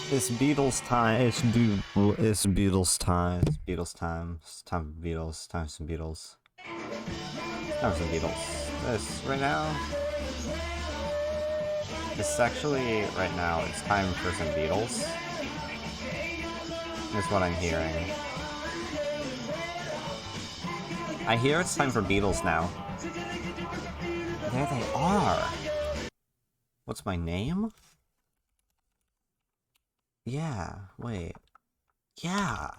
It's Beatles time. It's Beatles time. It's Beatles time. It's time for Beatles. Time for some Beatles. Time for some Beatles. This right now. It's actually right now. It's time for some Beatles. That's what I'm hearing. I hear it's time for Beatles now. There they are. What's my name? Yeah, wait. Yeah.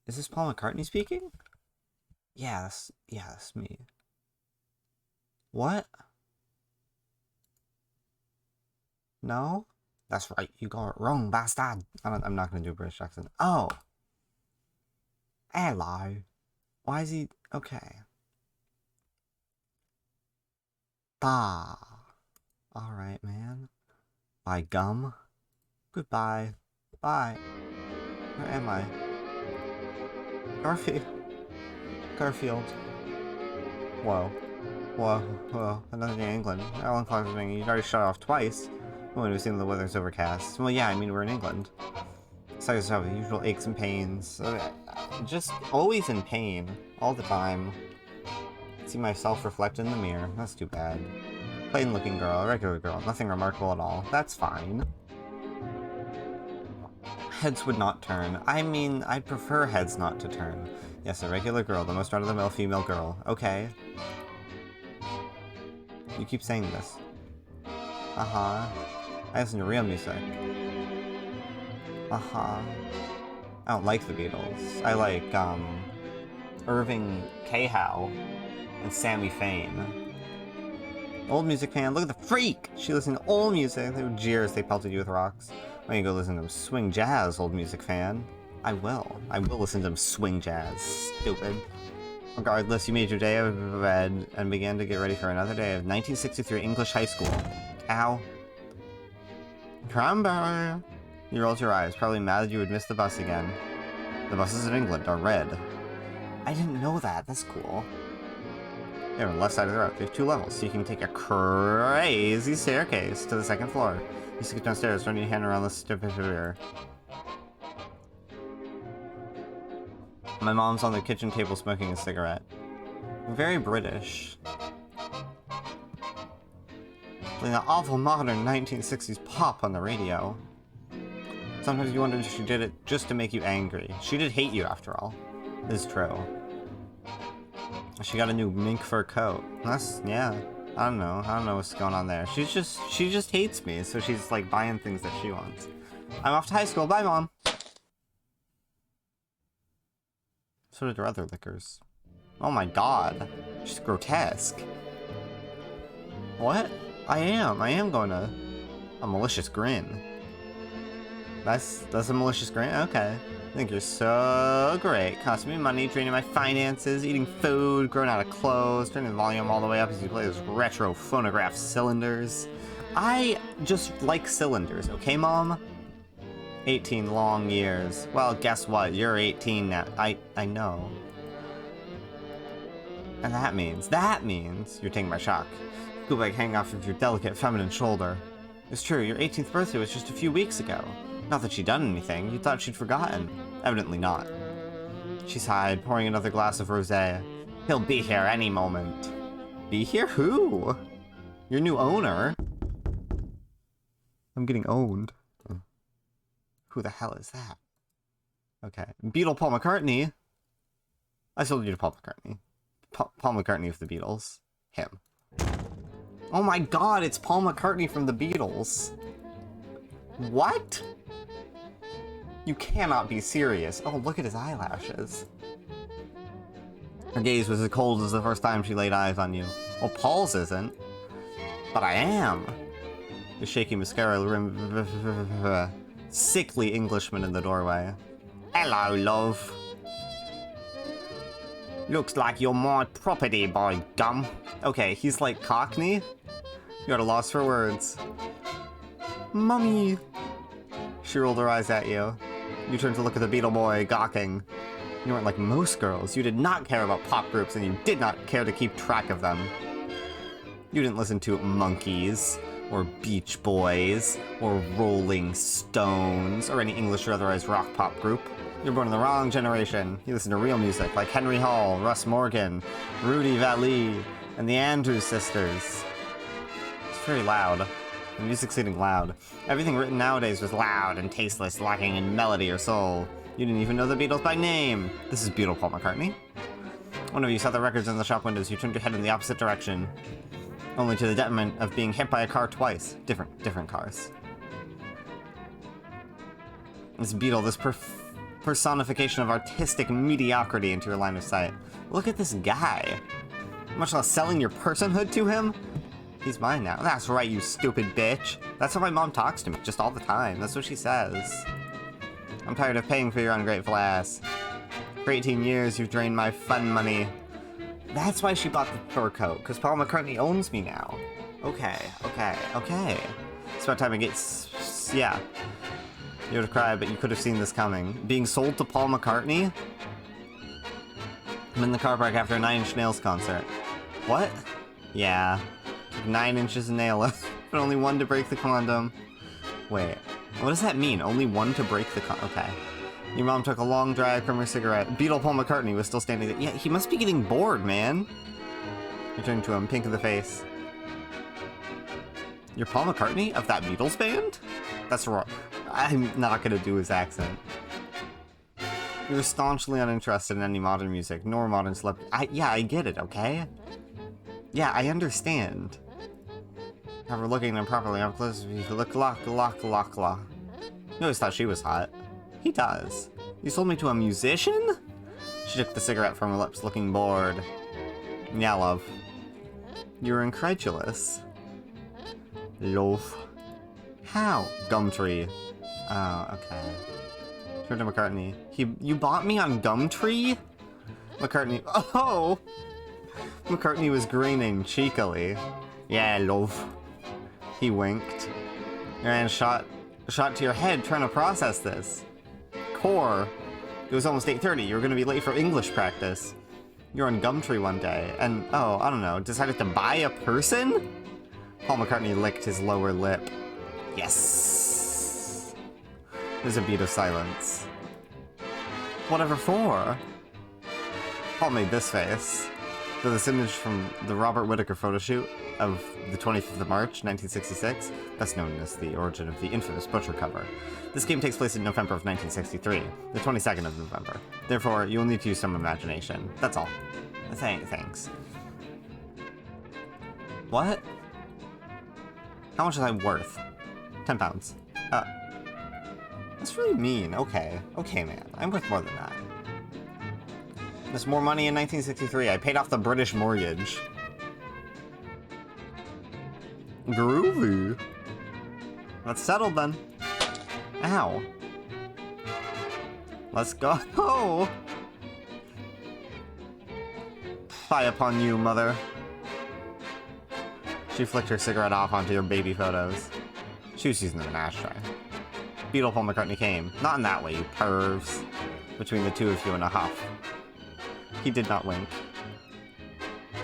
Is this Paul McCartney speaking? Yeah, that's me. What? No? That's right, you got it wrong, bastard. I'm not gonna do a British accent. Oh. Hello. Why is he... Okay. Bah. Alright, man. By gum. Goodbye. Bye. Where am I? Garfield. Whoa. Whoa. Another day in England. Alan Clark was saying, you'd already shut off twice. When we've seen the weather's overcast. Well, yeah, I mean, we're in England. So I just have the usual aches and pains. Just always in pain. All the time. See myself reflected in the mirror. That's too bad. Plain looking girl, a regular girl. Nothing remarkable at all. That's fine. Heads would not turn. I mean, I'd prefer heads not to turn. Yes, a regular girl, the most run-of-the-mill female girl. Okay. You keep saying this. Uh-huh. I listen to real music. Uh-huh. I don't like the Beatles. I like, Irving Cahow and Sammy Fain. Old music fan, look at the freak! She listened to old music. They would jeer as they pelted you with rocks. Why don't you go listen to swing jazz, old music fan? I will. I will listen to some swing jazz. Stupid. Regardless, you made your day of bed and began to get ready for another day of 1963 English high school. Ow. Cranberry! You rolled your eyes, probably mad that you would miss the bus again. The buses in England are red. I didn't know that. That's cool. They're on the left side of the road. They have 2 levels, so you can take a crazy staircase to the 2nd floor. You stick it downstairs, running your hand around the stair. My mom's on the kitchen table smoking a cigarette. Very British. Playing the awful modern 1960s pop on the radio. Sometimes you wonder if she did it just to make you angry. She did hate you, after all. It's true. She got a new mink fur coat. That's, yeah. I don't know what's going on there. She just hates me, so she's like buying things that she wants. I'm off to high school. Bye, Mom. So did her other liquors. Oh my god. She's grotesque. What? I am going to... A malicious grin. That's a malicious grin? Okay. I think you're so great. Costing me money, draining my finances, eating food, growing out of clothes, turning the volume all the way up as you play those retro phonograph cylinders. I just like cylinders, okay, Mom? 18 long years. Well, guess what? You're 18 now. I know. And that means you're taking my shock. Go back, hang off of your delicate feminine shoulder. It's true, your 18th birthday was just a few weeks ago. Not that she'd done anything, you thought she'd forgotten. Evidently not. She sighed, pouring another glass of rosé. He'll be here any moment. Be here? Who? Your new owner? I'm getting owned. Who the hell is that? Okay. Beatle Paul McCartney? I sold you to Paul McCartney. Paul McCartney of the Beatles. Him. Oh my god, it's Paul McCartney from the Beatles. What? You cannot be serious. Oh, look at his eyelashes. Her gaze was as cold as the first time she laid eyes on you. Well, Paul's isn't. But I am. The shaky mascara rim... Sickly Englishman in the doorway. Hello, love. Looks like you're my property, by gum. Okay, he's like Cockney. You're at a loss for words. Mummy. She rolled her eyes at you. You turned to look at the Beetle Boy, gawking. You weren't like most girls. You did not care about pop groups, and you did not care to keep track of them. You didn't listen to Monkeys, or Beach Boys, or Rolling Stones, or any English or otherwise rock pop group. You're born in the wrong generation. You listen to real music like Henry Hall, Russ Morgan, Rudy Vallee, and the Andrews Sisters. It's very loud. The music's getting loud. Everything written nowadays was loud and tasteless, lacking in melody or soul. You didn't even know the Beatles by name. This is Beatle Paul McCartney. One of you saw the records in the shop windows. You turned your head in the opposite direction, only to the detriment of being hit by a car twice. Different cars. This Beatle, this personification of artistic mediocrity into your line of sight. Look at this guy. Much less selling your personhood to him? He's mine now. That's right, you stupid bitch. That's how my mom talks to me, just all the time. That's what she says. I'm tired of paying for your ungrateful ass. For 18 years, you've drained my fun money. That's why she bought the fur coat, because Paul McCartney owns me now. Okay. It's about time I get... yeah. You would have cried, but you could have seen this coming. Being sold to Paul McCartney? I'm in the car park after a 9 Inch Nails concert. What? Yeah. 9 inches of nail, but only 1 to break the condom. Wait, what does that mean? Only 1 to break the condom? Okay. Your mom took a long drag from her cigarette. Beatle Paul McCartney was still standing there. Yeah, he must be getting bored, man. You turned to him, pink in the face. You're Paul McCartney of that Beatles band? That's wrong. I'm not gonna do his accent. You're staunchly uninterested in any modern music, nor modern celebrity. Yeah, I get it, okay? Yeah, I understand. However, looking at him properly up close, you look la. You always thought she was hot. He does. You sold me to a musician? She took the cigarette from her lips, looking bored. Yeah, love. You were incredulous. Loaf. How? Gumtree. Oh, okay. Turn to McCartney. You bought me on Gumtree? McCartney. Oh! McCartney was grinning cheekily. Yeah, love. He winked. Your hand shot to your head trying to process this. Core. It was almost 8:30. You were going to be late for English practice. You were on Gumtree one day, and, oh, I don't know, decided to buy a person? Paul McCartney licked his lower lip. Yes! There's a beat of silence. Whatever for? Paul made this face. So this image from the Robert Whittaker photo shoot of the 25th of March, 1966, best known as the origin of the infamous Butcher cover. This game takes place in November of 1963, the 22nd of November. Therefore, you'll need to use some imagination. That's all. Thanks. What? How much is I worth? 10 pounds. That's really mean. Okay, man. I'm worth more than that. There's more money in 1963. I paid off the British mortgage. Groovy. Let's settle then. Ow. Let's go. Oh! Fie upon you, mother. She flicked her cigarette off onto your baby photos. She was using them in an ashtray. Beatle Paul McCartney came. Not in that way, you pervs. Between the two of you in a huff. He did not wink.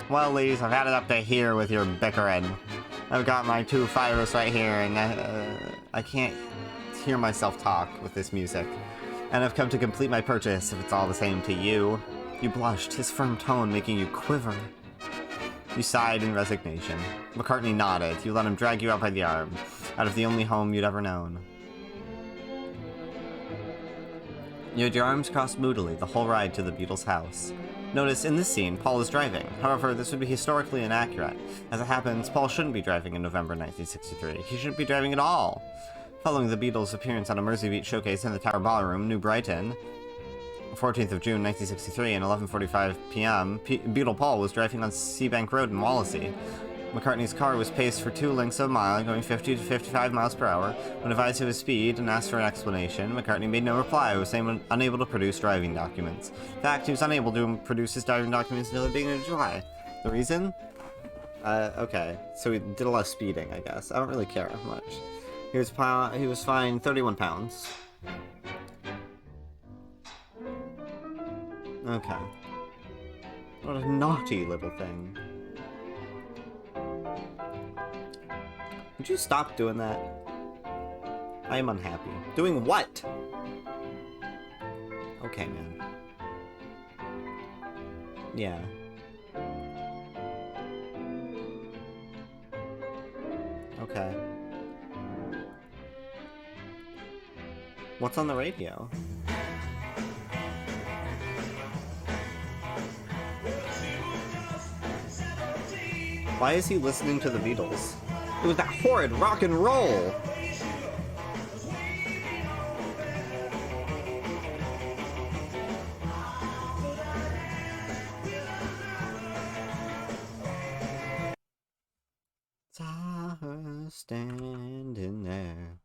Well, ladies, I've had it up to here with your bickering. I've got my 2 fires right here, and I can't hear myself talk with this music. And I've come to complete my purchase, if it's all the same to you. You blushed, his firm tone making you quiver. You sighed in resignation. McCartney nodded. You let him drag you out by the arm, out of the only home you'd ever known. You had your arms crossed moodily the whole ride to the Beatles' house. Notice, in this scene, Paul is driving. However, this would be historically inaccurate. As it happens, Paul shouldn't be driving in November 1963. He shouldn't be driving at all. Following the Beatles' appearance on a Mersey Beach showcase in the Tower Ballroom, New Brighton, 14th of June 1963, and 11:45 p.m., Beatle Paul was driving on Seabank Road in Wallasey. McCartney's car was paced for 2 lengths of a mile, going 50 to 55 miles per hour. When advised of his speed and asked for an explanation, McCartney made no reply. He was unable to produce driving documents. In fact, he was unable to produce his driving documents until the beginning of July. The reason? Okay. So he did a lot of speeding, I guess. I don't really care much. He was fined 31 pounds. Okay. What a naughty little thing. Would you stop doing that? I am unhappy. Doing what? Okay, man. Yeah. Okay. What's on the radio? Why is he listening to the Beatles? It was that horrid rock and roll! Saw her standing there.